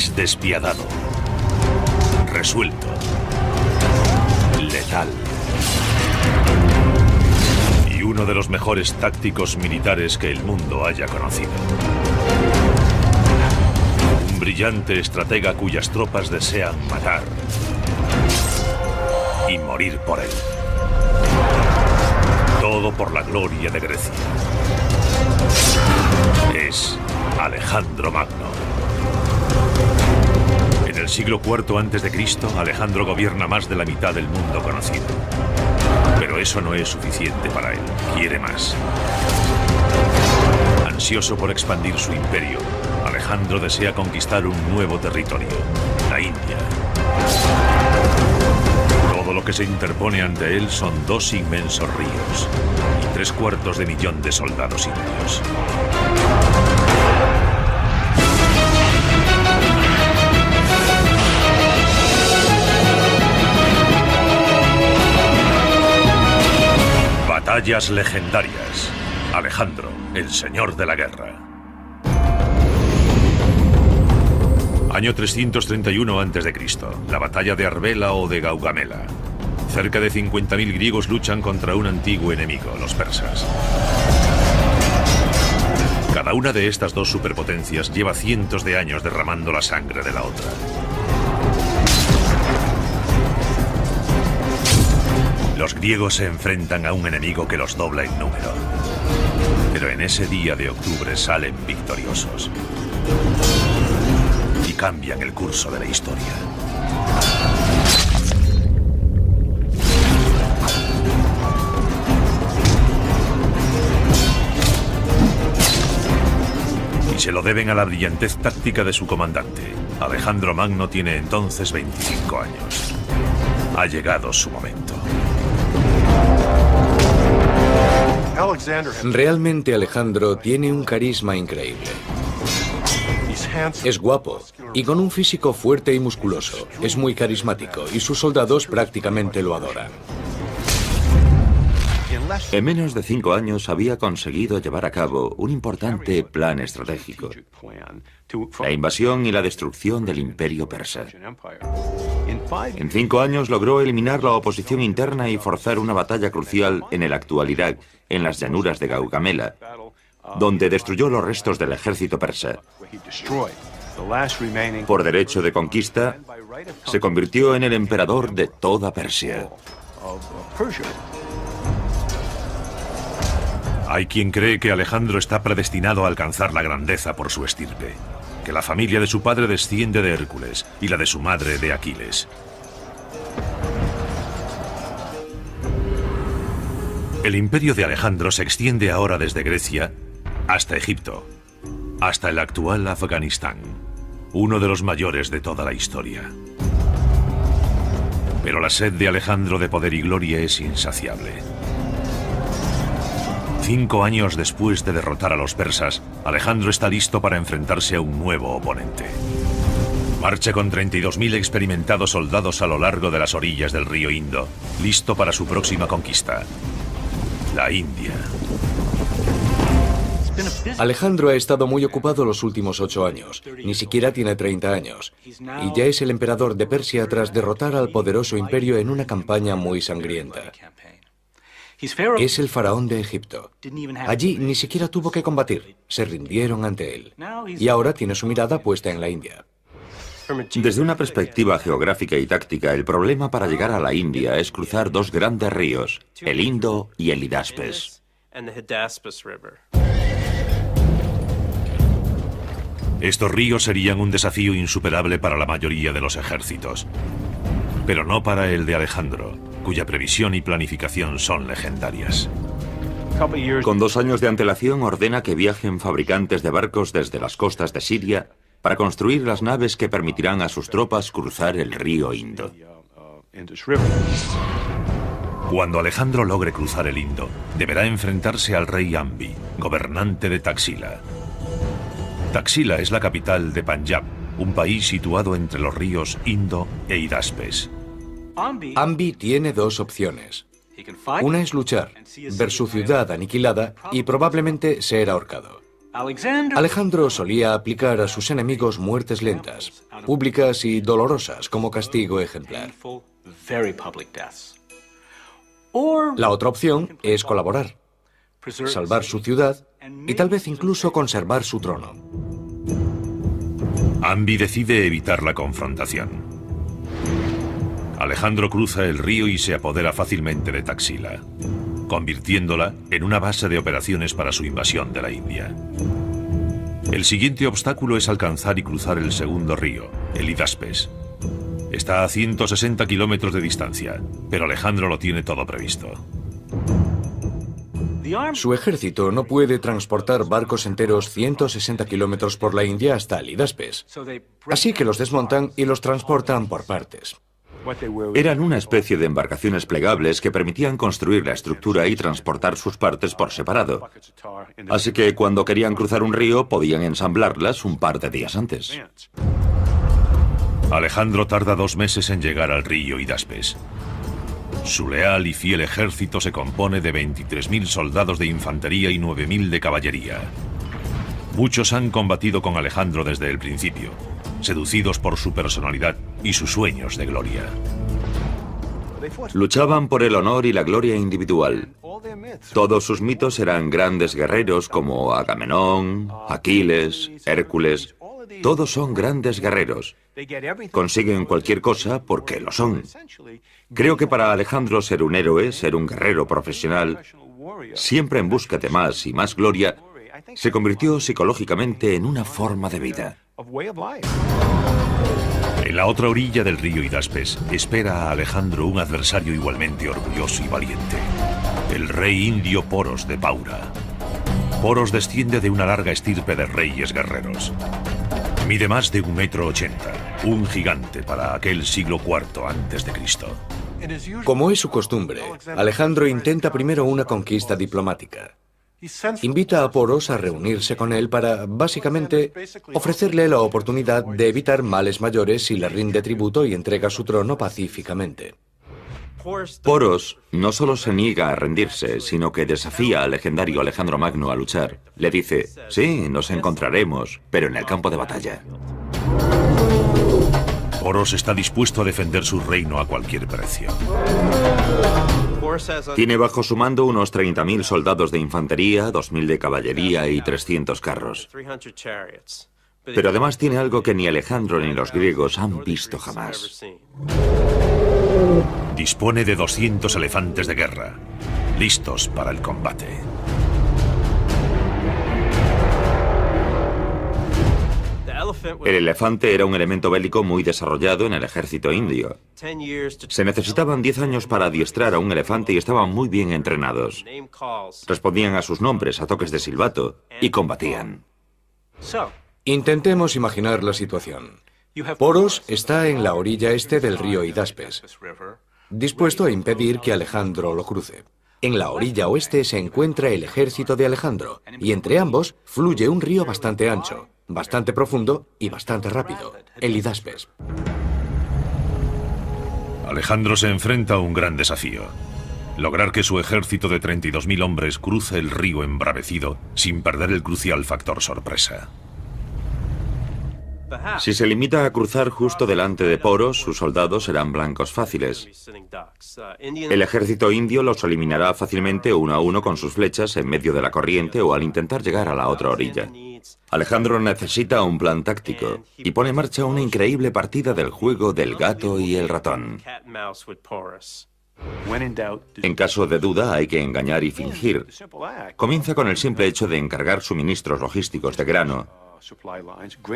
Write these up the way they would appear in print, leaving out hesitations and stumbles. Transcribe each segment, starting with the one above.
Es despiadado, resuelto, letal y uno de los mejores tácticos militares que el mundo haya conocido. Un brillante estratega cuyas tropas desean matar y morir por él. Todo por la gloria de Grecia. Es Alejandro Magno. En el siglo IV a.C., Alejandro gobierna más de la mitad del mundo conocido. Pero eso no es suficiente para él. Quiere más. Ansioso por expandir su imperio, Alejandro desea conquistar un nuevo territorio, la India. Todo lo que se interpone ante él son dos inmensos ríos y 750.000 de soldados indios. Batallas legendarias. Alejandro, el señor de la guerra. Año 331 a.C., la batalla de Arbela o de Gaugamela. Cerca de 50.000 griegos luchan contra un antiguo enemigo, los persas. Cada una de estas dos superpotencias lleva cientos de años derramando la sangre de la otra. Los griegos se enfrentan a un enemigo que los dobla en número. Pero en ese día de octubre salen victoriosos. Y cambian el curso de la historia. Y se lo deben a la brillantez táctica de su comandante. Alejandro Magno tiene entonces 25 años. Ha llegado su momento. Realmente Alejandro tiene un carisma increíble. Es guapo y con un físico fuerte y musculoso. Es muy carismático y sus soldados prácticamente lo adoran. En menos de 5 años había conseguido llevar a cabo un importante plan estratégico: la invasión y la destrucción del imperio persa. En 5 años logró eliminar la oposición interna y forzar una batalla crucial en el actual Irak, en las llanuras de Gaugamela, donde destruyó los restos del ejército persa. Por derecho de conquista, se convirtió en el emperador de toda Persia. Hay quien cree que Alejandro está predestinado a alcanzar la grandeza por su estirpe, que la familia de su padre desciende de Hércules y la de su madre de Aquiles. El imperio de Alejandro se extiende ahora desde Grecia hasta Egipto, hasta el actual Afganistán, uno de los mayores de toda la historia. Pero la sed de Alejandro de poder y gloria es insaciable. 5 años después de derrotar a los persas, Alejandro está listo para enfrentarse a un nuevo oponente. Marcha con 32.000 experimentados soldados a lo largo de las orillas del río Indo, listo para su próxima conquista, la India. Alejandro ha estado muy ocupado los últimos 8 años. Ni siquiera tiene 30 años. Y ya es el emperador de Persia tras derrotar al poderoso imperio en una campaña muy sangrienta. Es el faraón de Egipto. Allí ni siquiera tuvo que combatir. Se rindieron ante él. Y ahora tiene su mirada puesta en la India. Desde una perspectiva geográfica y táctica, el problema para llegar a la India es cruzar 2 grandes ríos, el Indo y el Hidaspes. Estos ríos serían un desafío insuperable para la mayoría de los ejércitos, pero no para el de Alejandro, cuya previsión y planificación son legendarias. Con 2 años de antelación ordena que viajen fabricantes de barcos desde las costas de Siria para construir las naves que permitirán a sus tropas cruzar el río Indo. Cuando Alejandro logre cruzar el Indo, deberá enfrentarse al rey Ambi, gobernante de Taxila. Taxila es la capital de Panjab, un país situado entre los ríos Indo e Hidaspes. Ambi tiene 2 opciones. Una es luchar, ver su ciudad aniquilada y probablemente ser ahorcado. Alejandro solía aplicar a sus enemigos muertes lentas, públicas y dolorosas como castigo ejemplar. La otra opción es colaborar, salvar su ciudad y tal vez incluso conservar su trono. Ambi decide evitar la confrontación. Alejandro cruza el río y se apodera fácilmente de Taxila, convirtiéndola en una base de operaciones para su invasión de la India. El siguiente obstáculo es alcanzar y cruzar el segundo río, el Hidaspes. Está a 160 kilómetros de distancia, pero Alejandro lo tiene todo previsto. Su ejército no puede transportar barcos enteros 160 kilómetros por la India hasta el Hidaspes, así que los desmontan y los transportan por partes. Eran una especie de embarcaciones plegables que permitían construir la estructura y transportar sus partes por separado. Así que cuando querían cruzar un río podían ensamblarlas un par de días antes. Alejandro tarda 2 meses en llegar al río Hidaspes. Su leal y fiel ejército se compone de 23.000 soldados de infantería y 9.000 de caballería. Muchos han combatido con Alejandro desde el principio, seducidos por su personalidad y sus sueños de gloria. Luchaban por el honor y la gloria individual. Todos sus mitos eran grandes guerreros como Agamenón, Aquiles, Hércules. Todos son grandes guerreros. Consiguen cualquier cosa porque lo son. Creo que para Alejandro ser un héroe, ser un guerrero profesional, siempre en busca de más y más gloria, se convirtió psicológicamente en una forma de vida. En la otra orilla del río Hidaspes espera a Alejandro un adversario igualmente orgulloso y valiente, el rey indio Poros de Paura. Poros desciende de una larga estirpe de reyes guerreros. Mide más de 1,80 m, un gigante para aquel siglo IV a.C. Como es su costumbre, Alejandro intenta primero una conquista diplomática. Invita a Poros a reunirse con él para, básicamente, ofrecerle la oportunidad de evitar males mayores si le rinde tributo y entrega su trono pacíficamente. Poros no solo se niega a rendirse, sino que desafía al legendario Alejandro Magno a luchar. Le dice, sí, nos encontraremos, pero en el campo de batalla. Poros está dispuesto a defender su reino a cualquier precio. Tiene bajo su mando unos 30.000 soldados de infantería, 2.000 de caballería y 300 carros. Pero además tiene algo que ni Alejandro ni los griegos han visto jamás. Dispone de 200 elefantes de guerra, listos para el combate. El elefante era un elemento bélico muy desarrollado en el ejército indio. Se necesitaban 10 años para adiestrar a un elefante y estaban muy bien entrenados. Respondían a sus nombres a toques de silbato y combatían. Intentemos imaginar la situación. Poros está en la orilla este del río Hidaspes, dispuesto a impedir que Alejandro lo cruce. En la orilla oeste se encuentra el ejército de Alejandro, y entre ambos fluye un río bastante ancho, bastante profundo y bastante rápido, el Hidaspes. Alejandro se enfrenta a un gran desafío: lograr que su ejército de 32.000 hombres cruce el río embravecido sin perder el crucial factor sorpresa. Si se limita a cruzar justo delante de Poros, sus soldados serán blancos fáciles. El ejército indio los eliminará fácilmente uno a uno con sus flechas en medio de la corriente o al intentar llegar a la otra orilla. Alejandro necesita un plan táctico y pone en marcha una increíble partida del juego del gato y el ratón. En caso de duda hay que engañar y fingir. Comienza con el simple hecho de encargar suministros logísticos de grano.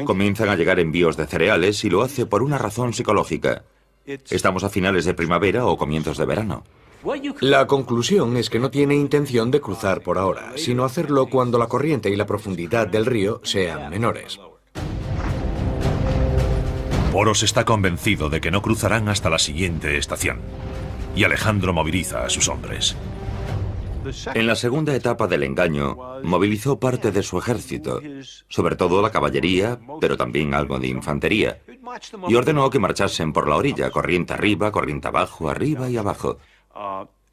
Comienzan a llegar envíos de cereales y lo hace por una razón psicológica. Estamos a finales de primavera o comienzos de verano. La conclusión es que no tiene intención de cruzar por ahora, sino hacerlo cuando la corriente y la profundidad del río sean menores. Poros está convencido de que no cruzarán hasta la siguiente estación, y Alejandro moviliza a sus hombres. En la segunda etapa del engaño, movilizó parte de su ejército, sobre todo la caballería, pero también algo de infantería, y ordenó que marchasen por la orilla, corriente arriba, corriente abajo, arriba y abajo.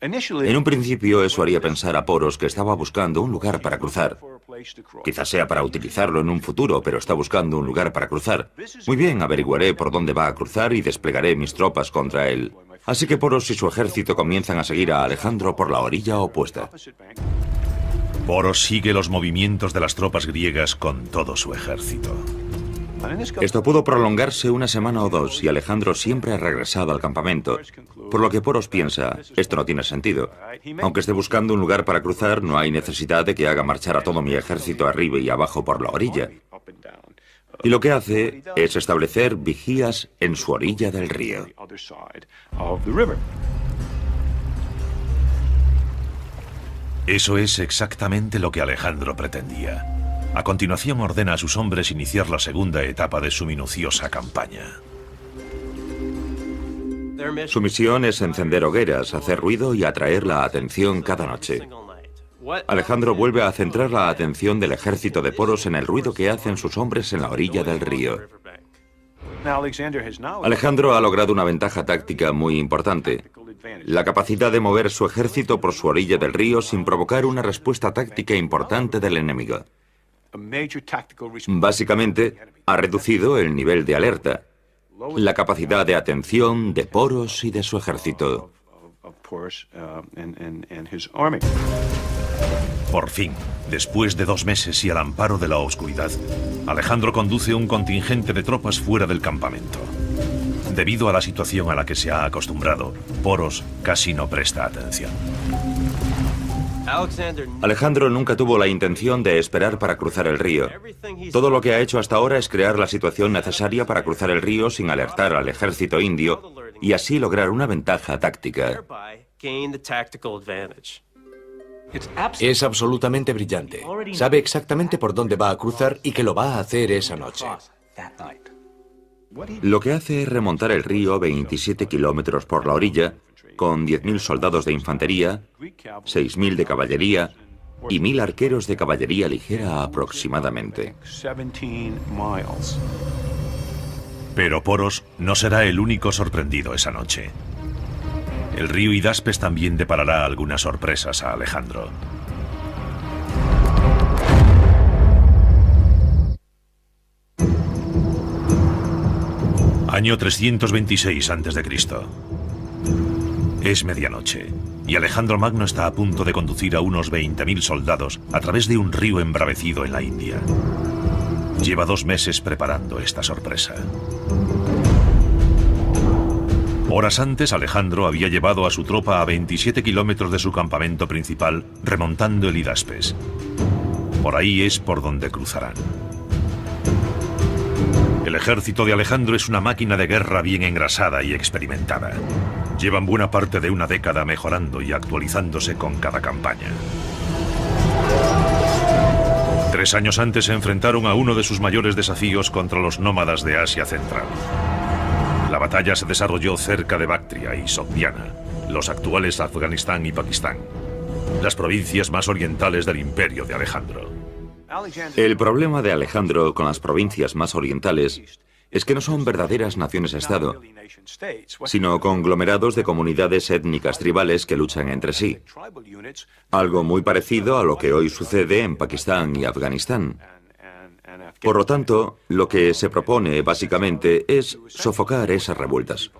En un principio eso haría pensar a Poros que estaba buscando un lugar para cruzar, Quizás sea para utilizarlo en un futuro, pero está buscando un lugar para cruzar. Muy bien, averiguaré por dónde va a cruzar y desplegaré mis tropas contra él. Así que Poros y su ejército comienzan a seguir a Alejandro por la orilla opuesta. Poros sigue los movimientos de las tropas griegas con todo su ejército. Esto pudo prolongarse una semana o dos y Alejandro siempre ha regresado al campamento, por lo que Poros piensa, esto no tiene sentido. Aunque esté buscando un lugar para cruzar, no hay necesidad de que haga marchar a todo mi ejército arriba y abajo por la orilla. Y lo que hace es establecer vigías en su orilla del río. Eso es exactamente lo que Alejandro pretendía. A continuación ordena a sus hombres iniciar la segunda etapa de su minuciosa campaña. Su misión es encender hogueras, hacer ruido y atraer la atención cada noche. Alejandro vuelve a centrar la atención del ejército de Poros en el ruido que hacen sus hombres en la orilla del río. Alejandro ha logrado una ventaja táctica muy importante: la capacidad de mover su ejército por su orilla del río sin provocar una respuesta táctica importante del enemigo. Básicamente, ha reducido el nivel de alerta, la capacidad de atención de Poros y de su ejército. Por fin, después de 2 meses y al amparo de la oscuridad, Alejandro conduce un contingente de tropas fuera del campamento. Debido a la situación a la que se ha acostumbrado, Poros casi no presta atención. Alejandro nunca tuvo la intención de esperar para cruzar el río. Todo lo que ha hecho hasta ahora es crear la situación necesaria para cruzar el río sin alertar al ejército indio y así lograr una ventaja táctica. Es absolutamente brillante. Sabe exactamente por dónde va a cruzar y que lo va a hacer esa noche. Lo que hace es remontar el río 27 kilómetros por la orilla, con 10.000 soldados de infantería, 6.000 de caballería y 1.000 arqueros de caballería ligera aproximadamente. Pero Poros no será el único sorprendido esa noche. El río Hidaspes también deparará algunas sorpresas a Alejandro. Año 326 a.C. Es medianoche, y Alejandro Magno está a punto de conducir a unos 20.000 soldados a través de un río embravecido en la India. Lleva 2 meses preparando esta sorpresa. Horas antes, Alejandro había llevado a su tropa a 27 kilómetros de su campamento principal, remontando el Hidaspes. Por ahí es por donde cruzarán. El ejército de Alejandro es una máquina de guerra bien engrasada y experimentada. Llevan buena parte de una década mejorando y actualizándose con cada campaña. 3 años antes se enfrentaron a uno de sus mayores desafíos contra los nómadas de Asia Central. La batalla se desarrolló cerca de Bactria y Sogdiana, los actuales Afganistán y Pakistán, las provincias más orientales del imperio de Alejandro. El problema de Alejandro con las provincias más orientales es que no son verdaderas naciones-estado, sino conglomerados de comunidades étnicas tribales que luchan entre sí. Algo muy parecido a lo que hoy sucede en Pakistán y Afganistán. Por lo tanto, lo que se propone básicamente es sofocar esas revueltas.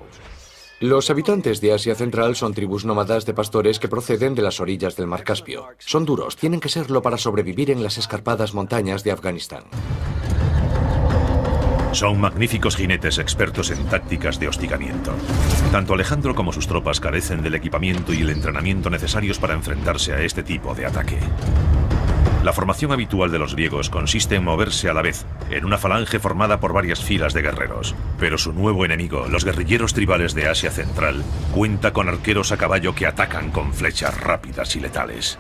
Los habitantes de Asia Central son tribus nómadas de pastores que proceden de las orillas del Mar Caspio. Son duros, tienen que serlo para sobrevivir en las escarpadas montañas de Afganistán. Son magníficos jinetes expertos en tácticas de hostigamiento. Tanto Alejandro como sus tropas carecen del equipamiento y el entrenamiento necesarios para enfrentarse a este tipo de ataque. La formación habitual de los griegos consiste en moverse a la vez, en una falange formada por varias filas de guerreros. Pero su nuevo enemigo, los guerrilleros tribales de Asia Central, cuenta con arqueros a caballo que atacan con flechas rápidas y letales.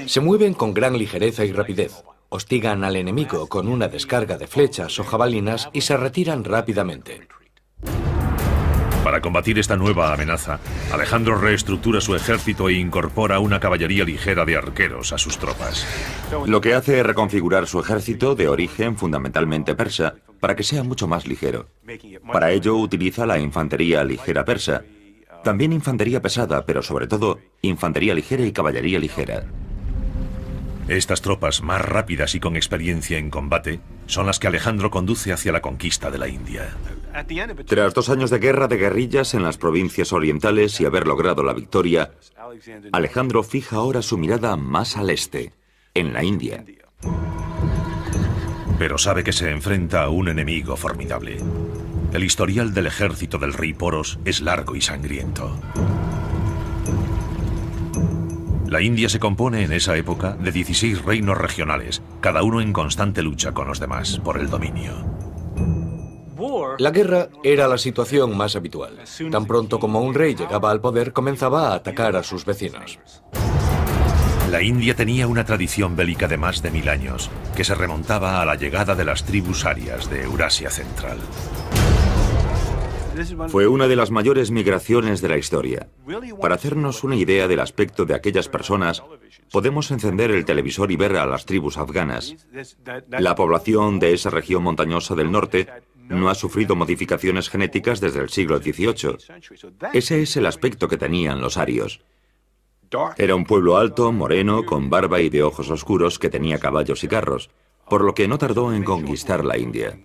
Se mueven con gran ligereza y rapidez. Hostigan al enemigo con una descarga de flechas o jabalinas y se retiran rápidamente. Para combatir esta nueva amenaza, Alejandro reestructura su ejército e incorpora una caballería ligera de arqueros a sus tropas. Lo que hace es reconfigurar su ejército de origen fundamentalmente persa para que sea mucho más ligero. Para ello utiliza la infantería ligera persa, también infantería pesada, pero sobre todo infantería ligera y caballería ligera. Estas tropas más rápidas y con experiencia en combate son las que Alejandro conduce hacia la conquista de la India. Tras 2 años de guerra de guerrillas en las provincias orientales y haber logrado la victoria, Alejandro fija ahora su mirada más al este, en la India. Pero sabe que se enfrenta a un enemigo formidable. El historial del ejército del rey Poros es largo y sangriento. La India se compone en esa época de 16 reinos regionales, cada uno en constante lucha con los demás por el dominio. La guerra era la situación más habitual. Tan pronto como un rey llegaba al poder, comenzaba a atacar a sus vecinos. La India tenía una tradición bélica de más de 1000 años, que se remontaba a la llegada de las tribus arias de Eurasia Central. Fue una de las mayores migraciones de la historia. Para hacernos una idea del aspecto de aquellas personas, podemos encender el televisor y ver a las tribus afganas. La población de esa región montañosa del norte no ha sufrido modificaciones genéticas desde el siglo XVIII. Ese es el aspecto que tenían los arios. Era un pueblo alto, moreno, con barba y de ojos oscuros que tenía caballos y carros, por lo que no tardó en conquistar la India.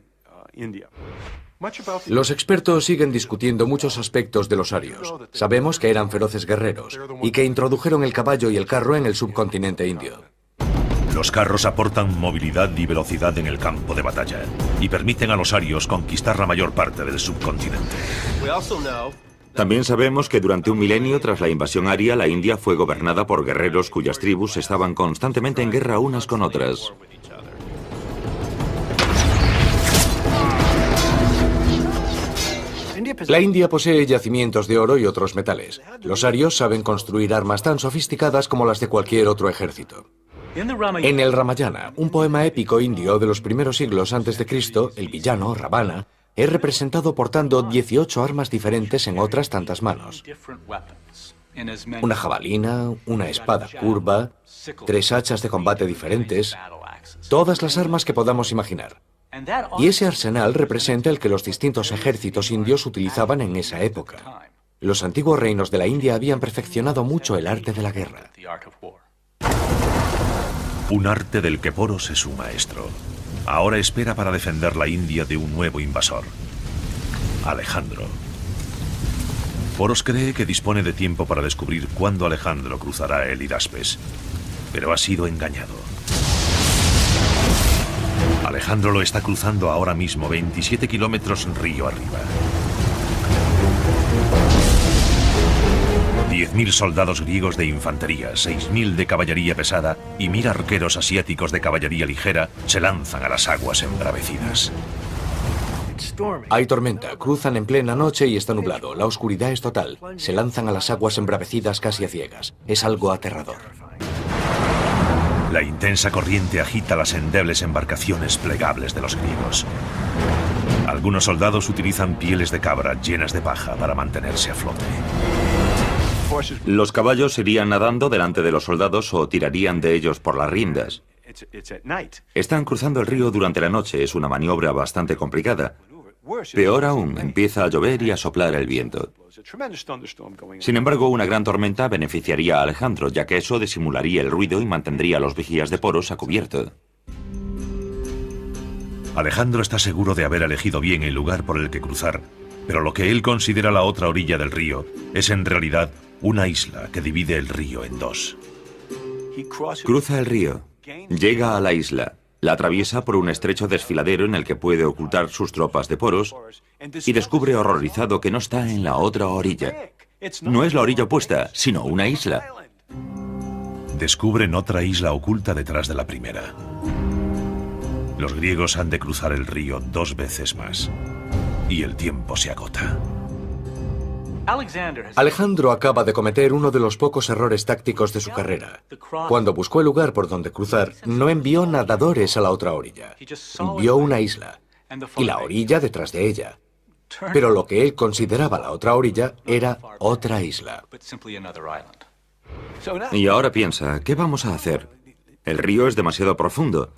Los expertos siguen discutiendo muchos aspectos de los arios. Sabemos que eran feroces guerreros y que introdujeron el caballo y el carro en el subcontinente indio. Los carros aportan movilidad y velocidad en el campo de batalla y permiten a los arios conquistar la mayor parte del subcontinente. También sabemos que durante un milenio tras la invasión aria, la India fue gobernada por guerreros cuyas tribus estaban constantemente en guerra unas con otras. La India posee yacimientos de oro y otros metales. Los arios saben construir armas tan sofisticadas como las de cualquier otro ejército. En el Ramayana, un poema épico indio de los primeros siglos antes de Cristo, el villano, Ravana, es representado portando 18 armas diferentes en otras tantas manos. Una jabalina, una espada curva, 3 hachas de combate diferentes, todas las armas que podamos imaginar. Y ese arsenal representa el que los distintos ejércitos indios utilizaban en esa época. Los antiguos reinos de la India habían perfeccionado mucho el arte de la guerra. Un arte del que Poros es un maestro. Ahora espera para defender la India de un nuevo invasor, Alejandro. Poros cree que dispone de tiempo para descubrir cuándo Alejandro cruzará el Hidaspes, pero ha sido engañado. Alejandro lo está cruzando ahora mismo 27 kilómetros río arriba. 10.000 soldados griegos de infantería, 6.000 de caballería pesada y 1.000 arqueros asiáticos de caballería ligera se lanzan a las aguas embravecidas. Hay tormenta, cruzan en plena noche y está nublado. La oscuridad es total. Se lanzan a las aguas embravecidas casi a ciegas. Es algo aterrador. La intensa corriente agita las endebles embarcaciones plegables de los griegos. Algunos soldados utilizan pieles de cabra llenas de paja para mantenerse a flote. Los caballos irían nadando delante de los soldados o tirarían de ellos por las riendas. Están cruzando el río durante la noche, es una maniobra bastante complicada. Peor aún, empieza a llover y a soplar el viento. Sin embargo, una gran tormenta beneficiaría a Alejandro, ya que eso disimularía el ruido y mantendría a los vigías de Poros a cubierto. Alejandro está seguro de haber elegido bien el lugar por el que cruzar, pero lo que él considera la otra orilla del río es en realidad una isla que divide el río en dos. Cruza el río, llega a la isla, la atraviesa por un estrecho desfiladero en el que puede ocultar sus tropas de Poros y descubre horrorizado que no está en la otra orilla. No es la orilla opuesta, sino una isla. Descubren otra isla oculta detrás de la primera. Los griegos han de cruzar el río 2 veces más y el tiempo se agota. Alejandro acaba de cometer uno de los pocos errores tácticos de su carrera. Cuando buscó el lugar por donde cruzar, no envió nadadores a la otra orilla. Vio una isla y la orilla detrás de ella. Pero lo que él consideraba la otra orilla era otra isla. Y ahora piensa, ¿qué vamos a hacer? El río es demasiado profundo.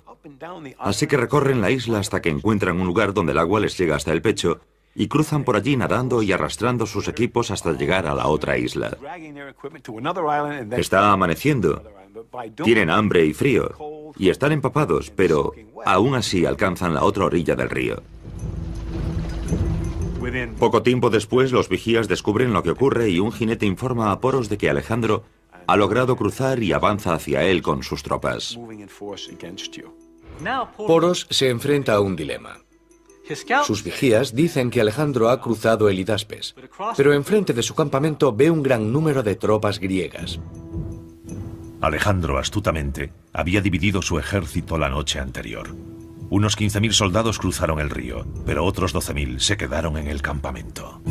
Así que recorren la isla hasta que encuentran un lugar donde el agua les llega hasta el pecho y cruzan por allí nadando y arrastrando sus equipos hasta llegar a la otra isla. Está amaneciendo, Tienen hambre y frío, y están empapados, pero aún así alcanzan la otra orilla del río. Poco tiempo después, los vigías descubren lo que ocurre y un jinete informa a Poros de que Alejandro ha logrado cruzar y avanza hacia él con sus tropas. Poros se enfrenta a un dilema. Sus vigías dicen que Alejandro ha cruzado el Hidaspes, pero enfrente de su campamento ve un gran número de tropas griegas. Alejandro, astutamente, había dividido su ejército la noche anterior. Unos 15.000 soldados cruzaron el río, pero otros 12.000 se quedaron en el campamento.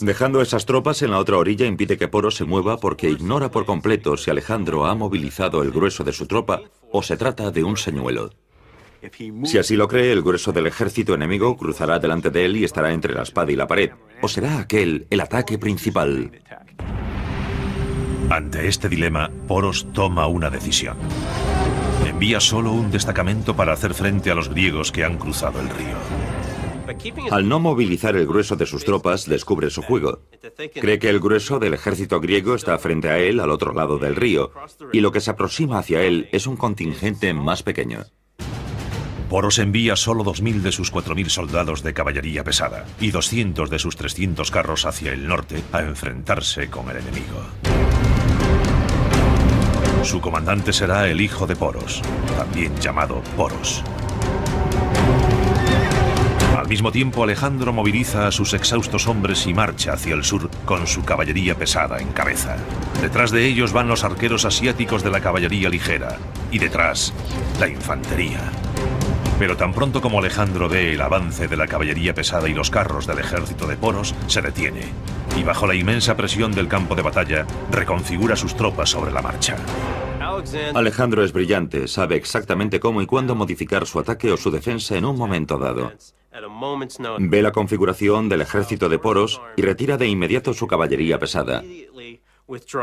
Dejando esas tropas en la otra orilla impide que Poros se mueva porque ignora por completo si Alejandro ha movilizado el grueso de su tropa o se trata de un señuelo. Si así lo cree, el grueso del ejército enemigo cruzará delante de él y estará entre la espada y la pared. ¿O será aquel el ataque principal? Ante este dilema, Poros toma una decisión. Envía solo un destacamento para hacer frente a los griegos que han cruzado el río. Al no movilizar el grueso de sus tropas, descubre su juego. Cree que el grueso del ejército griego está frente a él al otro lado del río, y lo que se aproxima hacia él es un contingente más pequeño. Poros envía solo 2.000 de sus 4.000 soldados de caballería pesada y 200 de sus 300 carros hacia el norte a enfrentarse con el enemigo. Su comandante será el hijo de Poros, también llamado Poros. Al mismo tiempo, Alejandro moviliza a sus exhaustos hombres y marcha hacia el sur con su caballería pesada en cabeza. Detrás de ellos van los arqueros asiáticos de la caballería ligera y detrás, la infantería. Pero tan pronto como Alejandro ve el avance de la caballería pesada y los carros del ejército de Poros, se detiene y bajo la inmensa presión del campo de batalla, reconfigura sus tropas sobre la marcha. Alejandro es brillante, sabe exactamente cómo y cuándo modificar su ataque o su defensa en un momento dado. Ve la configuración del ejército de Poros y retira de inmediato su caballería pesada.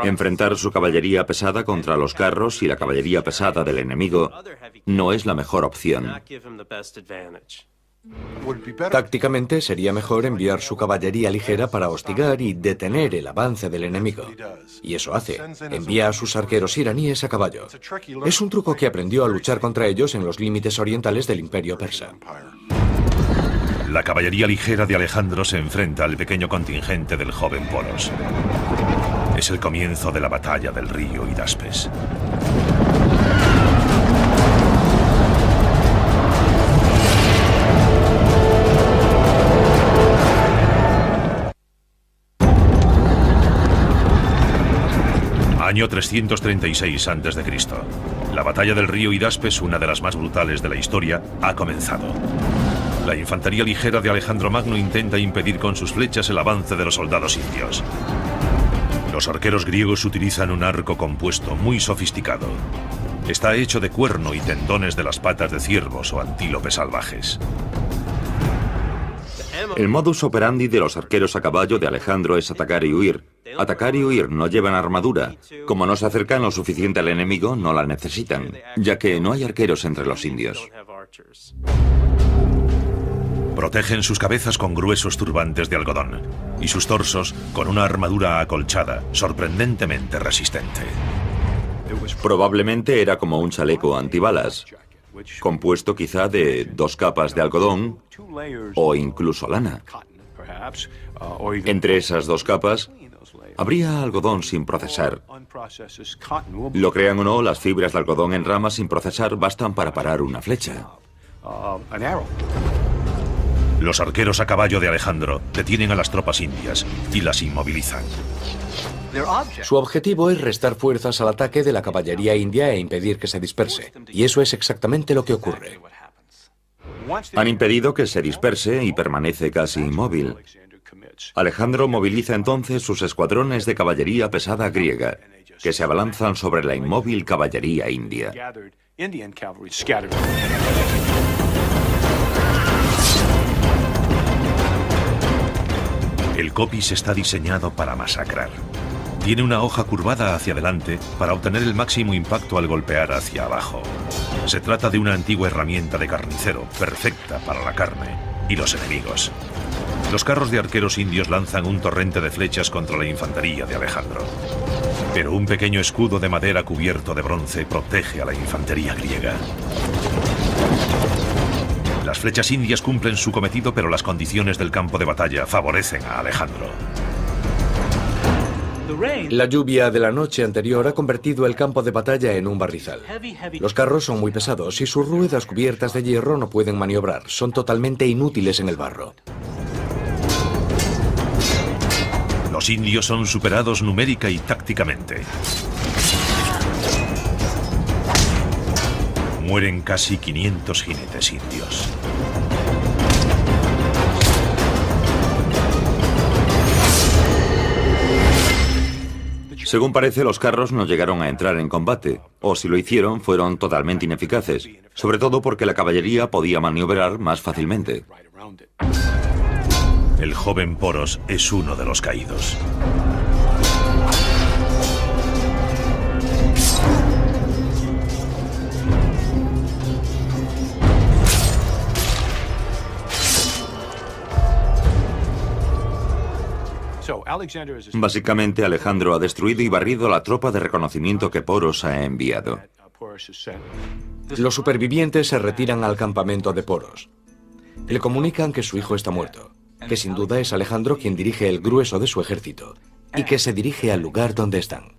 Enfrentar su caballería pesada contra los carros y la caballería pesada del enemigo no es la mejor opción. Tácticamente sería mejor enviar su caballería ligera para hostigar y detener el avance del enemigo. Y eso hace. Envía a sus arqueros iraníes a caballo. Es un truco que aprendió a luchar contra ellos en los límites orientales del Imperio Persa. La caballería ligera de Alejandro se enfrenta al pequeño contingente del joven Poros. Es el comienzo de la batalla del río Hidaspes. Año 336 a.C. La batalla del río Hidaspes, una de las más brutales de la historia, ha comenzado. La infantería ligera de Alejandro Magno intenta impedir con sus flechas el avance de los soldados indios. Los arqueros griegos utilizan un arco compuesto muy sofisticado. Está hecho de cuerno y tendones de las patas de ciervos o antílopes salvajes. El modus operandi de los arqueros a caballo de Alejandro es atacar y huir. Atacar y huir, no llevan armadura. Como no se acercan lo suficiente al enemigo, no la necesitan, ya que no hay arqueros entre los indios. Protegen sus cabezas con gruesos turbantes de algodón y sus torsos con una armadura acolchada, sorprendentemente resistente. Probablemente era como un chaleco antibalas, compuesto quizá de 2 capas de algodón o incluso lana. Entre esas 2 capas habría algodón sin procesar. Lo crean o no, las fibras de algodón en ramas sin procesar bastan para parar una flecha. Los arqueros a caballo de Alejandro detienen a las tropas indias y las inmovilizan. Su objetivo es restar fuerzas al ataque de la caballería india e impedir que se disperse. Y eso es exactamente lo que ocurre. Han impedido que se disperse y permanece casi inmóvil. Alejandro moviliza entonces sus escuadrones de caballería pesada griega, que se abalanzan sobre la inmóvil caballería india. El copis está diseñado para masacrar. Tiene una hoja curvada hacia adelante para obtener el máximo impacto al golpear hacia abajo. Se trata de una antigua herramienta de carnicero, perfecta para la carne y los enemigos. Los carros de arqueros indios lanzan un torrente de flechas contra la infantería de Alejandro. Pero un pequeño escudo de madera cubierto de bronce protege a la infantería griega. Las flechas indias cumplen su cometido, pero las condiciones del campo de batalla favorecen a Alejandro. La lluvia de la noche anterior ha convertido el campo de batalla en un barrizal. Los carros son muy pesados y sus ruedas cubiertas de hierro no pueden maniobrar. Son totalmente inútiles en el barro. Los indios son superados numérica y tácticamente. Mueren casi 500 jinetes indios. Según parece, los carros no llegaron a entrar en combate, o si lo hicieron, fueron totalmente ineficaces, sobre todo porque la caballería podía maniobrar más fácilmente. El joven Poros es uno de los caídos. Básicamente, Alejandro ha destruido y barrido la tropa de reconocimiento que Poros ha enviado. Los supervivientes se retiran al campamento de Poros. Le comunican que su hijo está muerto, que sin duda es Alejandro quien dirige el grueso de su ejército y que se dirige al lugar donde están.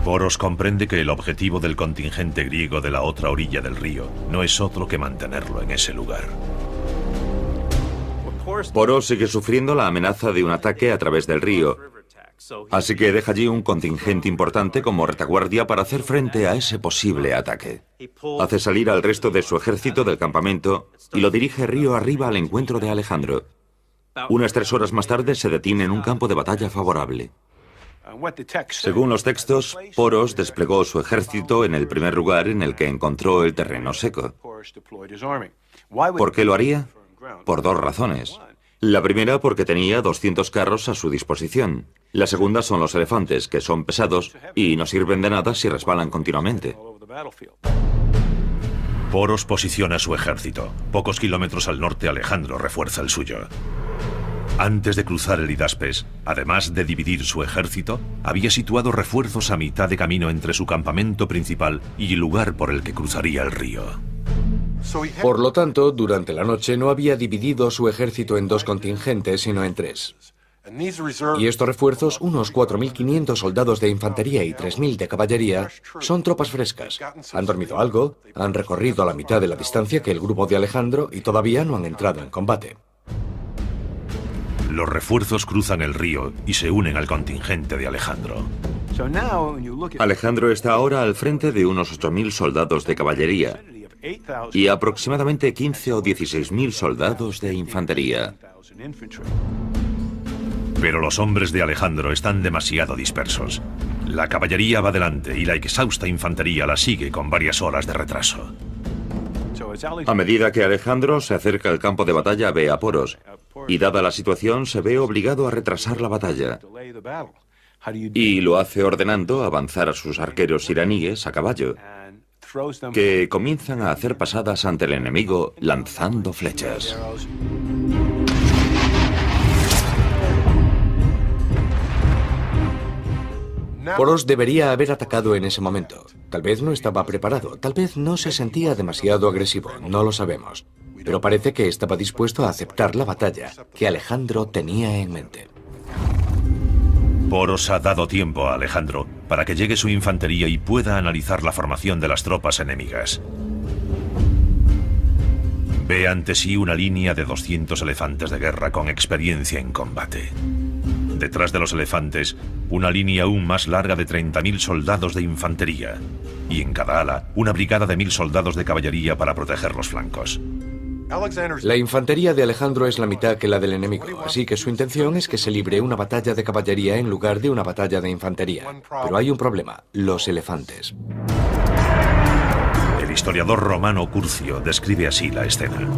Poros comprende que el objetivo del contingente griego de la otra orilla del río no es otro que mantenerlo en ese lugar. Poros sigue sufriendo la amenaza de un ataque a través del río, así que deja allí un contingente importante como retaguardia para hacer frente a ese posible ataque. Hace salir al resto de su ejército del campamento y lo dirige río arriba al encuentro de Alejandro. Unas 3 horas más tarde se detiene en un campo de batalla favorable. Según los textos, Poros desplegó su ejército en el primer lugar en el que encontró el terreno seco. ¿Por qué lo haría? Por 2 razones. La primera porque tenía 200 carros a su disposición. La segunda son los elefantes, que son pesados y no sirven de nada si resbalan continuamente. Poros posiciona su ejército. Pocos kilómetros al norte, Alejandro refuerza el suyo. Antes de cruzar el Hidaspes, además de dividir su ejército, había situado refuerzos a mitad de camino entre su campamento principal y el lugar por el que cruzaría el río. Por lo tanto, durante la noche no había dividido su ejército en 2 contingentes, sino en 3. Y estos refuerzos, unos 4.500 soldados de infantería y 3.000 de caballería, son tropas frescas. Han dormido algo, han recorrido la mitad de la distancia que el grupo de Alejandro y todavía no han entrado en combate. Los refuerzos cruzan el río y se unen al contingente de Alejandro. Alejandro está ahora al frente de unos 8.000 soldados de caballería y aproximadamente 15 o 16.000 soldados de infantería. Pero los hombres de Alejandro están demasiado dispersos. La caballería va delante y la exhausta infantería la sigue con varias horas de retraso. A medida que Alejandro se acerca al campo de batalla, ve a Poros, y dada la situación, se ve obligado a retrasar la batalla. Y lo hace ordenando avanzar a sus arqueros iraníes a caballo, que comienzan a hacer pasadas ante el enemigo lanzando flechas. Poros debería haber atacado en ese momento. Tal vez no estaba preparado, tal vez no se sentía demasiado agresivo, no lo sabemos. Pero parece que estaba dispuesto a aceptar la batalla que Alejandro tenía en mente. Poros ha dado tiempo a Alejandro para que llegue su infantería y pueda analizar la formación de las tropas enemigas. Ve ante sí una línea de 200 elefantes de guerra con experiencia en combate. Detrás de los elefantes, una línea aún más larga de 30.000 soldados de infantería. Y en cada ala, una brigada de 1.000 soldados de caballería para proteger los flancos. La infantería de Alejandro es la mitad que la del enemigo, así que su intención es que se libre una batalla de caballería en lugar de una batalla de infantería. Pero hay un problema, los elefantes. El historiador romano Curcio describe así la escena.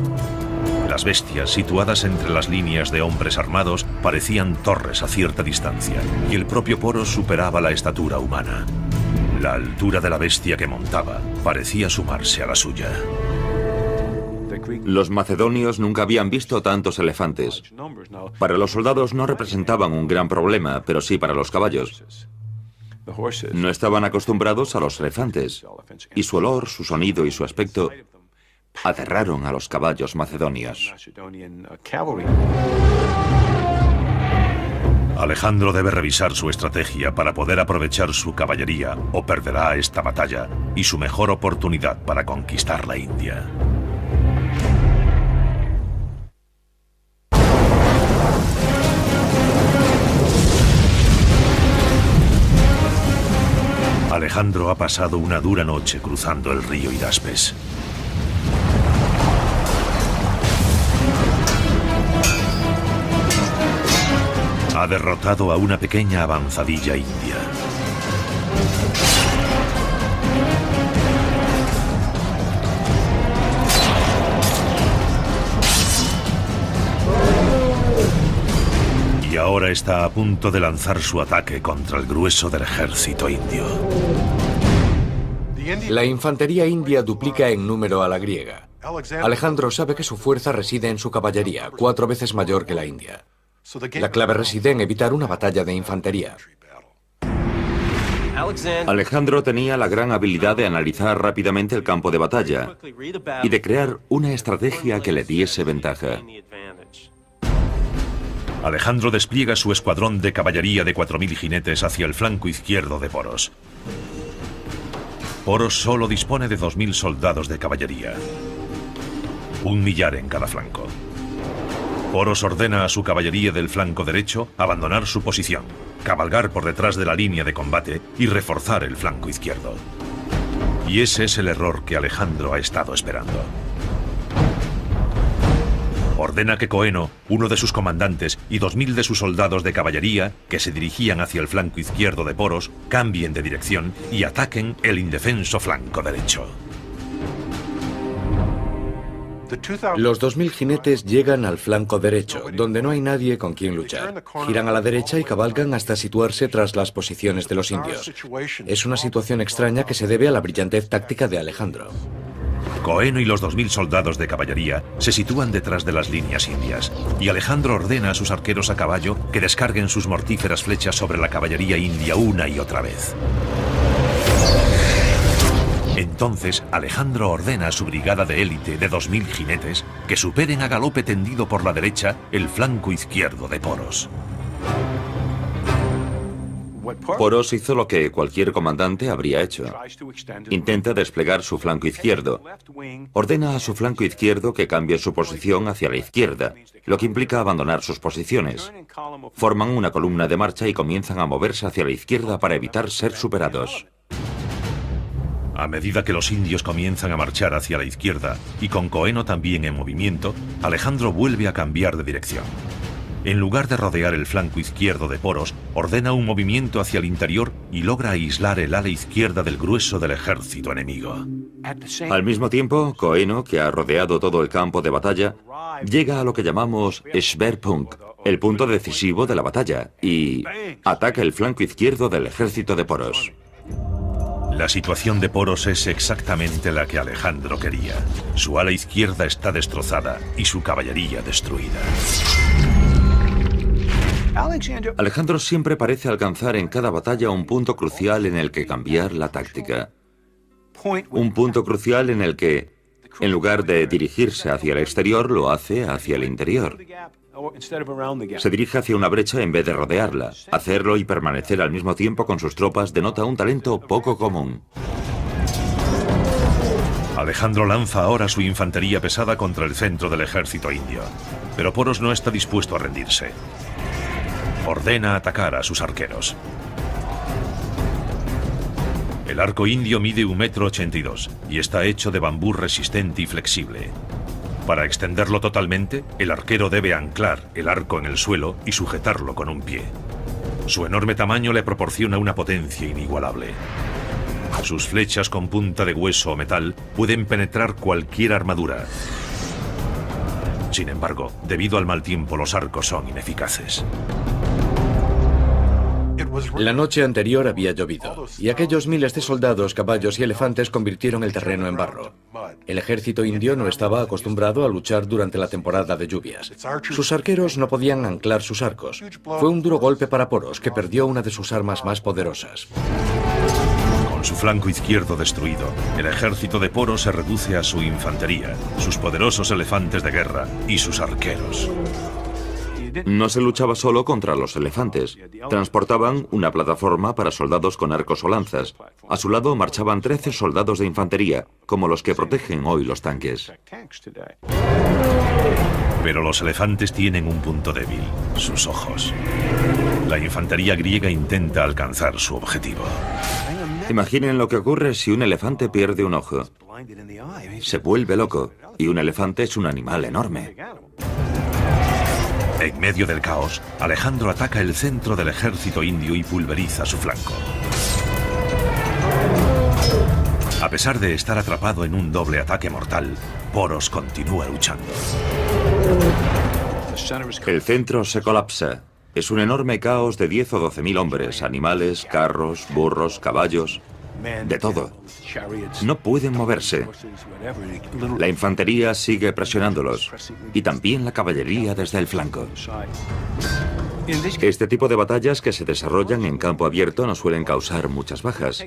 Las bestias, situadas entre las líneas de hombres armados, parecían torres a cierta distancia, y el propio Poros superaba la estatura humana. La altura de la bestia que montaba parecía sumarse a la suya. Los macedonios nunca habían visto tantos elefantes. Para los soldados no representaban un gran problema, pero sí para los caballos. No estaban acostumbrados a los elefantes, y su olor, su sonido y su aspecto aterraron a los caballos macedonios. Alejandro debe revisar su estrategia para poder aprovechar su caballería o perderá esta batalla y su mejor oportunidad para conquistar la India. Alejandro ha pasado una dura noche cruzando el río Hidaspes. Ha derrotado a una pequeña avanzadilla india. Y ahora está a punto de lanzar su ataque contra el grueso del ejército indio. La infantería india duplica en número a la griega. Alejandro sabe que su fuerza reside en su caballería, 4 veces mayor que la india. La clave reside en evitar una batalla de infantería. Alejandro tenía la gran habilidad de analizar rápidamente el campo de batalla y de crear una estrategia que le diese ventaja. Alejandro despliega su escuadrón de caballería de 4.000 jinetes hacia el flanco izquierdo de Poros. Poros solo dispone de 2.000 soldados de caballería, 1 millar en cada flanco. Poros ordena a su caballería del flanco derecho abandonar su posición, cabalgar por detrás de la línea de combate y reforzar el flanco izquierdo. Y ese es el error que Alejandro ha estado esperando. Ordena que Coeno, uno de sus comandantes y 2.000 de sus soldados de caballería que se dirigían hacia el flanco izquierdo de Poros, cambien de dirección y ataquen el indefenso flanco derecho. Los 2.000 jinetes llegan al flanco derecho, donde no hay nadie con quien luchar. Giran a la derecha y cabalgan hasta situarse tras las posiciones de los indios. Es una situación extraña que se debe a la brillantez táctica de Alejandro. Coeno y los 2.000 soldados de caballería se sitúan detrás de las líneas indias, y Alejandro ordena a sus arqueros a caballo que descarguen sus mortíferas flechas sobre la caballería india una y otra vez. Entonces, Alejandro ordena a su brigada de élite de 2.000 jinetes que superen a galope tendido por la derecha el flanco izquierdo de Poros. Poros hizo lo que cualquier comandante habría hecho. Intenta desplegar su flanco izquierdo. Ordena a su flanco izquierdo que cambie su posición hacia la izquierda, lo que implica abandonar sus posiciones. Forman una columna de marcha y comienzan a moverse hacia la izquierda para evitar ser superados. A medida que los indios comienzan a marchar hacia la izquierda y con Coeno también en movimiento, Alejandro vuelve a cambiar de dirección. En lugar de rodear el flanco izquierdo de Poros, ordena un movimiento hacia el interior y logra aislar el ala izquierda del grueso del ejército enemigo. Al mismo tiempo, Coeno, que ha rodeado todo el campo de batalla, llega a lo que llamamos Schwerpunkt, el punto decisivo de la batalla, y ataca el flanco izquierdo del ejército de Poros. La situación de Poros es exactamente la que Alejandro quería. Su ala izquierda está destrozada y su caballería destruida. Alejandro siempre parece alcanzar en cada batalla un punto crucial en el que cambiar la táctica. Un punto crucial en el que, en lugar de dirigirse hacia el exterior, lo hace hacia el interior. Se dirige hacia una brecha en vez de rodearla. Hacerlo y permanecer al mismo tiempo con sus tropas denota un talento poco común. Alejandro lanza ahora su infantería pesada contra el centro del ejército indio, pero Poros no está dispuesto a rendirse. Ordena atacar a sus arqueros. El arco indio mide 1,82 m y está hecho de bambú resistente y flexible. Para extenderlo totalmente, el arquero debe anclar el arco en el suelo y sujetarlo con un pie. Su enorme tamaño le proporciona una potencia inigualable. Sus flechas con punta de hueso o metal pueden penetrar cualquier armadura. Sin embargo, debido al mal tiempo, los arcos son ineficaces. La noche anterior había llovido, y aquellos miles de soldados, caballos y elefantes convirtieron el terreno en barro. El ejército indio no estaba acostumbrado a luchar durante la temporada de lluvias. Sus arqueros no podían anclar sus arcos. Fue un duro golpe para Poros, que perdió una de sus armas más poderosas. Con su flanco izquierdo destruido, el ejército de Poros se reduce a su infantería, sus poderosos elefantes de guerra y sus arqueros. No se luchaba solo contra los elefantes. Transportaban una plataforma para soldados con arcos o lanzas. A su lado marchaban 13 soldados de infantería, como los que protegen hoy los tanques. Pero los elefantes tienen un punto débil, sus ojos. La infantería griega intenta alcanzar su objetivo. Imaginen lo que ocurre si un elefante pierde un ojo. Se vuelve loco, y un elefante es un animal enorme. En medio del caos, Alejandro ataca el centro del ejército indio y pulveriza su flanco. A pesar de estar atrapado en un doble ataque mortal, Poros continúa luchando. El centro se colapsa. Es un enorme caos de 10 o 12.000 hombres, animales, carros, burros, caballos, de todo. No pueden moverse. La infantería sigue presionándolos, y también la caballería desde el flanco. Este tipo de batallas que se desarrollan en campo abierto no suelen causar muchas bajas.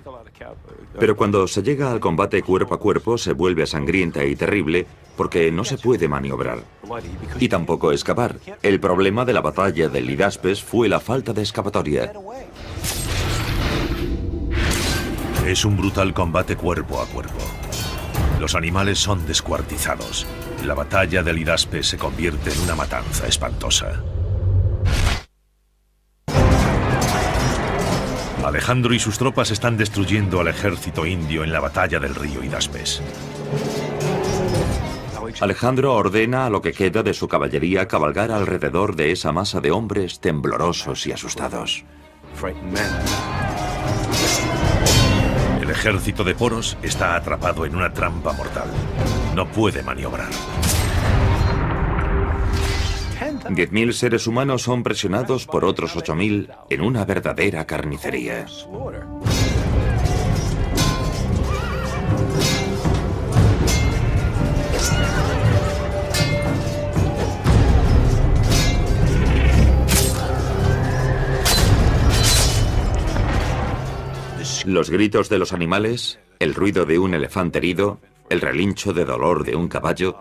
Pero cuando se llega al combate cuerpo a cuerpo se vuelve sangrienta y terrible porque no se puede maniobrar. Y tampoco escapar. El problema de la batalla del Hidaspes fue la falta de escapatoria. Es un brutal combate cuerpo a cuerpo. Los animales son descuartizados. La batalla del Hidaspes se convierte en una matanza espantosa. Alejandro y sus tropas están destruyendo al ejército indio en la batalla del río Hidaspes. Alejandro ordena a lo que queda de su caballería cabalgar alrededor de esa masa de hombres temblorosos y asustados. El ejército de Poros está atrapado en una trampa mortal. No puede maniobrar. 10.000 seres humanos son presionados por otros 8.000 en una verdadera carnicería. Los gritos de los animales, el ruido de un elefante herido, el relincho de dolor de un caballo.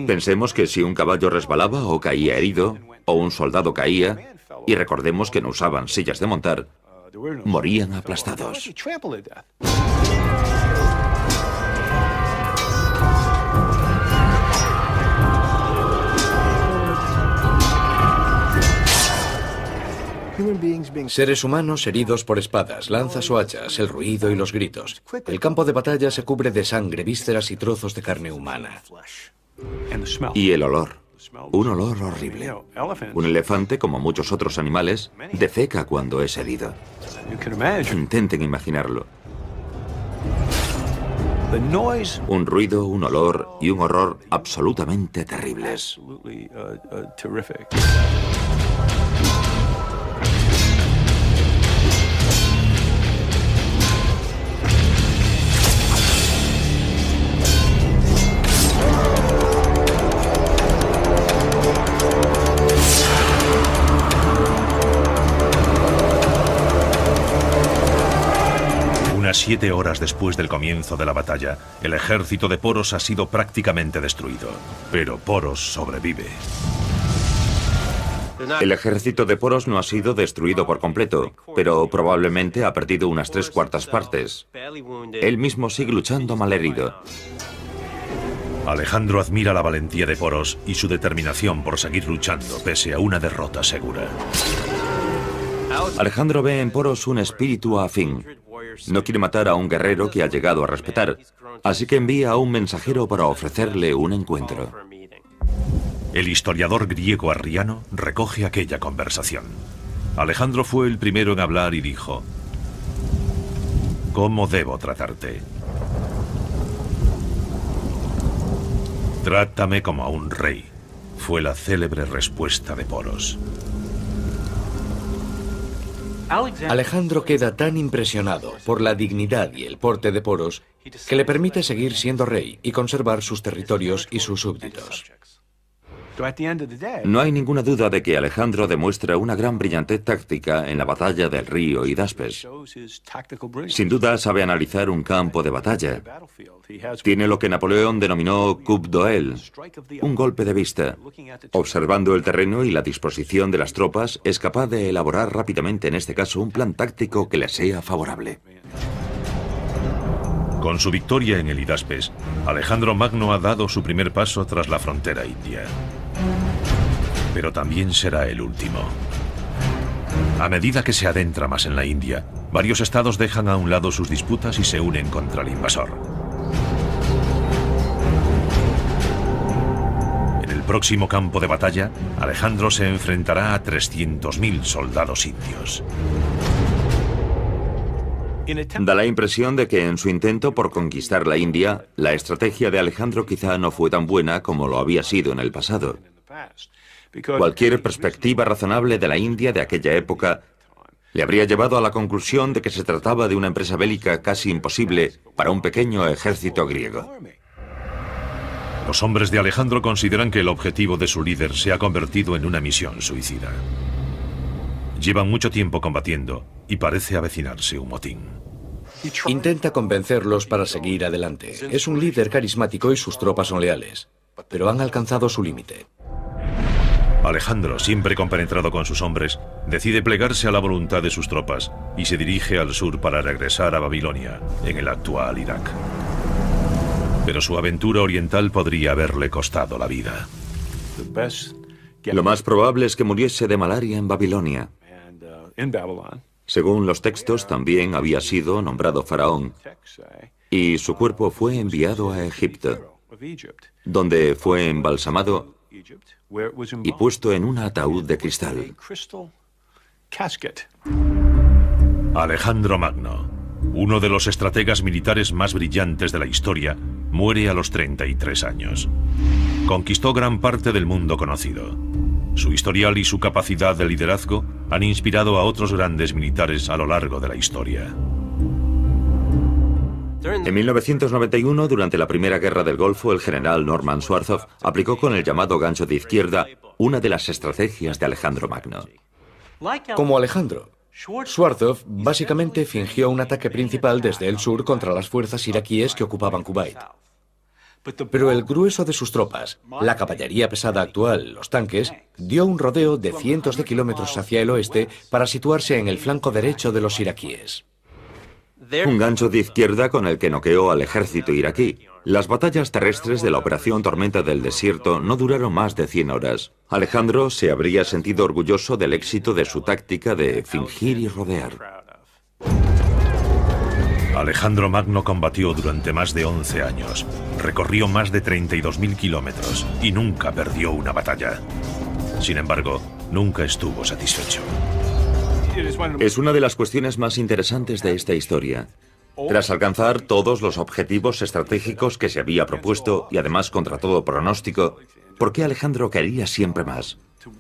Pensemos que si un caballo resbalaba o caía herido, o un soldado caía, y recordemos que no usaban sillas de montar, morían aplastados. Seres humanos heridos por espadas, lanzas o hachas, el ruido y los gritos. El campo de batalla se cubre de sangre, vísceras y trozos de carne humana. Y el olor. Un olor horrible. Un elefante, como muchos otros animales, defeca cuando es herido. Intenten imaginarlo. Un ruido, un olor y un horror absolutamente terribles. Unas 7 horas después del comienzo de la batalla, el ejército de Poros ha sido prácticamente destruido. Pero Poros sobrevive. El ejército de Poros no ha sido destruido por completo, pero probablemente ha perdido unas 3/4 partes. Él mismo sigue luchando malherido. Alejandro admira la valentía de Poros y su determinación por seguir luchando pese a una derrota segura. Alejandro ve en Poros un espíritu afín. No quiere matar a un guerrero que ha llegado a respetar, así que envía a un mensajero para ofrecerle un encuentro. El historiador griego Arriano recoge aquella conversación. Alejandro fue el primero en hablar y dijo: ¿Cómo debo tratarte? Trátame como a un rey, fue la célebre respuesta de Poros. Alejandro queda tan impresionado por la dignidad y el porte de Poros que le permite seguir siendo rey y conservar sus territorios y sus súbditos. No hay ninguna duda de que Alejandro demuestra una gran brillantez táctica en la batalla del río Hidaspes. Sin duda sabe analizar un campo de batalla. Tiene lo que Napoleón denominó coup d'oeil, un golpe de vista. Observando el terreno y la disposición de las tropas, es capaz de elaborar rápidamente, en este caso, un plan táctico que le sea favorable. Con su victoria en el Hidaspes, Alejandro Magno ha dado su primer paso tras la frontera india. Pero también será el último. A medida que se adentra más en la India, varios estados dejan a un lado sus disputas y se unen contra el invasor. En el próximo campo de batalla, Alejandro se enfrentará a 300.000 soldados indios. Da la impresión de que en su intento por conquistar la India, la estrategia de Alejandro quizá no fue tan buena como lo había sido en el pasado. Cualquier perspectiva razonable de la India de aquella época le habría llevado a la conclusión de que se trataba de una empresa bélica casi imposible para un pequeño ejército griego. Los hombres de Alejandro consideran que el objetivo de su líder se ha convertido en una misión suicida. Llevan mucho tiempo combatiendo y parece avecinarse un motín. Intenta convencerlos para seguir adelante. Es un líder carismático y sus tropas son leales, pero han alcanzado su límite. Alejandro, siempre compenetrado con sus hombres, decide plegarse a la voluntad de sus tropas y se dirige al sur para regresar a Babilonia, en el actual Irak. Pero su aventura oriental podría haberle costado la vida. Lo más probable es que muriese de malaria en Babilonia. Según los textos, también había sido nombrado faraón y su cuerpo fue enviado a Egipto, donde fue embalsamado y puesto en un ataúd de cristal. Alejandro Magno, uno de los estrategas militares más brillantes de la historia, muere a los 33 años. Conquistó gran parte del mundo conocido. Su historial y su capacidad de liderazgo han inspirado a otros grandes militares a lo largo de la historia. En 1991, durante la Primera Guerra del Golfo, el general Norman Schwarzkopf aplicó con el llamado gancho de izquierda una de las estrategias de Alejandro Magno. Como Alejandro, Schwarzkopf básicamente fingió un ataque principal desde el sur contra las fuerzas iraquíes que ocupaban Kuwait. Pero el grueso de sus tropas, la caballería pesada actual, los tanques, dio un rodeo de cientos de kilómetros hacia el oeste para situarse en el flanco derecho de los iraquíes. Un gancho de izquierda con el que noqueó al ejército iraquí. Las batallas terrestres de la Operación Tormenta del Desierto no duraron más de 100 horas. Alejandro se habría sentido orgulloso del éxito de su táctica de fingir y rodear. Alejandro Magno combatió durante más de 11 años, recorrió más de 32.000 kilómetros y nunca perdió una batalla. Sin embargo, nunca estuvo satisfecho. Es una de las cuestiones más interesantes de esta historia. Tras alcanzar todos los objetivos estratégicos que se había propuesto y además contra todo pronóstico, ¿por qué Alejandro quería siempre más?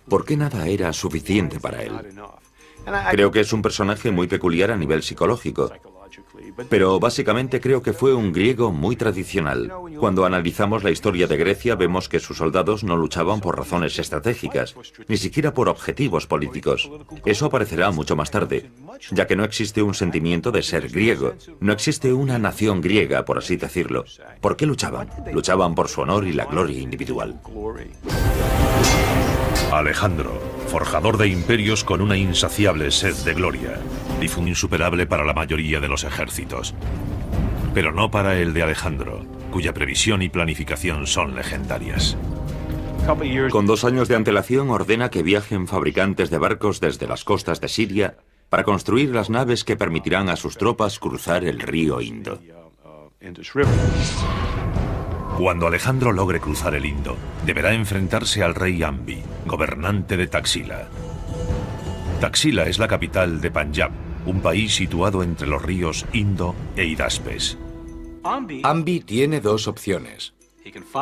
¿Por qué nada era suficiente para él? Creo que es un personaje muy peculiar a nivel psicológico. Pero básicamente creo que fue un griego muy tradicional. Cuando analizamos la historia de Grecia vemos que sus soldados no luchaban por razones estratégicas, ni siquiera por objetivos políticos. Eso aparecerá mucho más tarde, ya que no existe un sentimiento de ser griego. No existe una nación griega, por así decirlo. ¿Por qué luchaban? Luchaban por su honor y la gloria individual. Alejandro, forjador de imperios con una insaciable sed de gloria, fue insuperable para la mayoría de los ejércitos. Pero no para el de Alejandro, cuya previsión y planificación son legendarias. Con 2 años de antelación ordena que viajen fabricantes de barcos desde las costas de Siria para construir las naves que permitirán a sus tropas cruzar el río Indo. Cuando Alejandro logre cruzar el Indo, deberá enfrentarse al rey Ambi, gobernante de Taxila. Taxila es la capital de Panjab, un país situado entre los ríos Indo e Hidaspes. Ambi tiene 2 opciones.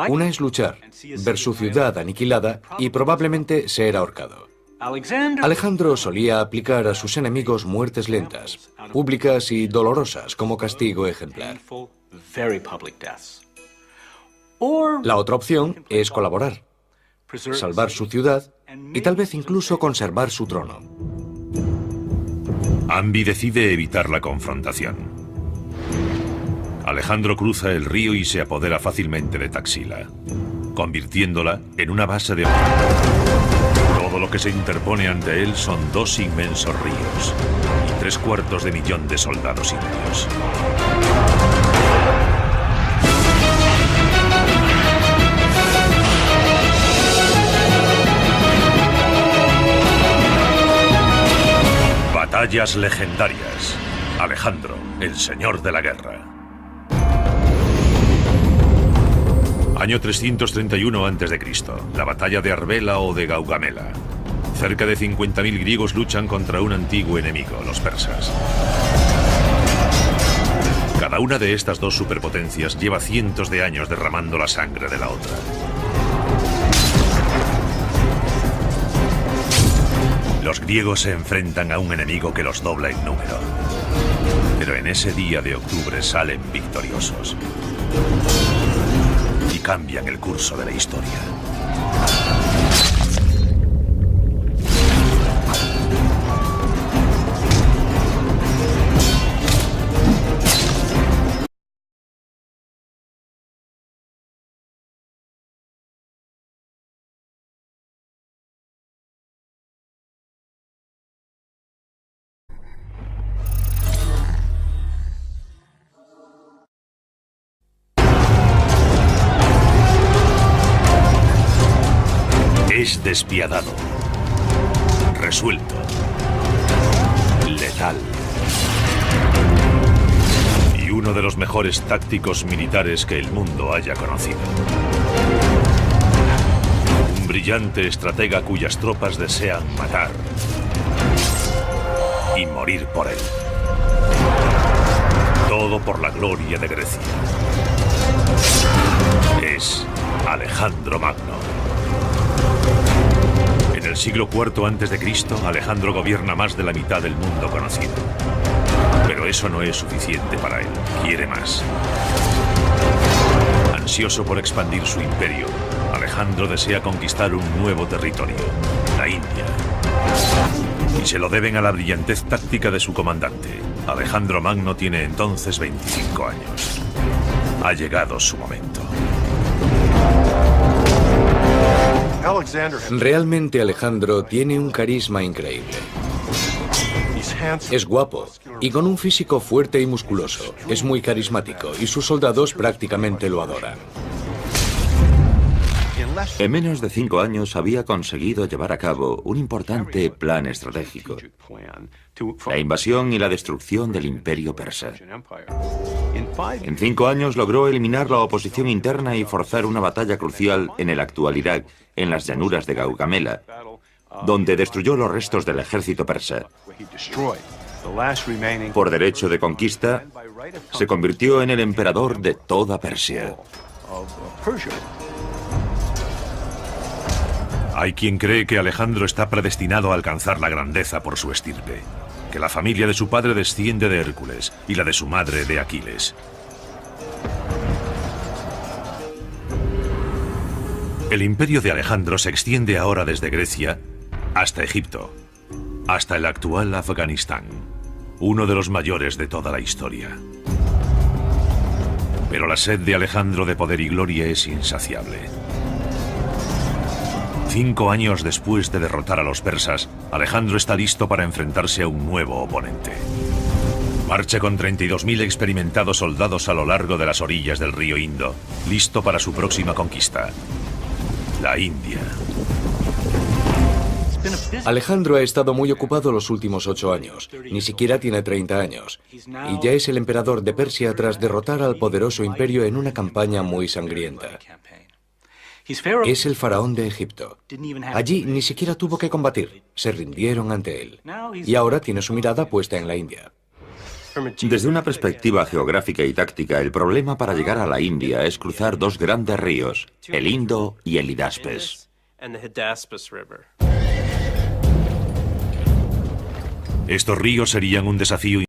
Una es luchar, ver su ciudad aniquilada y probablemente ser ahorcado. Alejandro solía aplicar a sus enemigos muertes lentas, públicas y dolorosas como castigo ejemplar. La otra opción es colaborar, salvar su ciudad y tal vez incluso conservar su trono. Ambi decide evitar la confrontación. Alejandro cruza el río y se apodera fácilmente de Taxila, convirtiéndola en una base de oro. Todo lo que se interpone ante él son dos inmensos ríos y 750.000 de soldados indios. Batallas legendarias. Alejandro, el señor de la guerra. Año 331 a.C., la batalla de Arbela o de Gaugamela. Cerca de 50.000 griegos luchan contra un antiguo enemigo, los persas. Cada una de estas dos superpotencias lleva cientos de años derramando la sangre de la otra. Los griegos se enfrentan a un enemigo que los dobla en número. Pero en ese día de octubre salen victoriosos. Y cambian el curso de la historia. Es despiadado, resuelto, letal y uno de los mejores tácticos militares que el mundo haya conocido. Un brillante estratega cuyas tropas desean matar y morir por él. Todo por la gloria de Grecia. Es Alejandro Magno. En el siglo IV a.C., Alejandro gobierna más de la mitad del mundo conocido. Pero eso no es suficiente para él. Quiere más. Ansioso por expandir su imperio, Alejandro desea conquistar un nuevo territorio, la India. Y se lo deben a la brillantez táctica de su comandante. Alejandro Magno tiene entonces 25 años. Ha llegado su momento. Realmente Alejandro tiene un carisma increíble. Es guapo y con un físico fuerte y musculoso. Es muy carismático y sus soldados prácticamente lo adoran. En menos de 5 años había conseguido llevar a cabo un importante plan estratégico: la invasión y la destrucción del imperio persa. En 5 años logró eliminar la oposición interna y forzar una batalla crucial en el actual Irak, en las llanuras de Gaugamela, donde destruyó los restos del ejército persa. Por derecho de conquista, se convirtió en el emperador de toda Persia. Hay quien cree que Alejandro está predestinado a alcanzar la grandeza por su estirpe, que la familia de su padre desciende de Hércules y la de su madre de Aquiles. El imperio de Alejandro se extiende ahora desde Grecia hasta Egipto, hasta el actual Afganistán, uno de los mayores de toda la historia. Pero la sed de Alejandro de poder y gloria es insaciable. 5 años después de derrotar a los persas, Alejandro está listo para enfrentarse a un nuevo oponente. Marcha con 32.000 experimentados soldados a lo largo de las orillas del río Indo, listo para su próxima conquista: la India. Alejandro ha estado muy ocupado los últimos 8 años. Ni siquiera tiene 30 años. Y ya es el emperador de Persia tras derrotar al poderoso imperio en una campaña muy sangrienta. Es el faraón de Egipto. Allí ni siquiera tuvo que combatir. Se rindieron ante él. Y ahora tiene su mirada puesta en la India. Desde una perspectiva geográfica y táctica, el problema para llegar a la India es cruzar 2 grandes ríos, el Indo y el Hidaspes. Estos ríos serían un desafío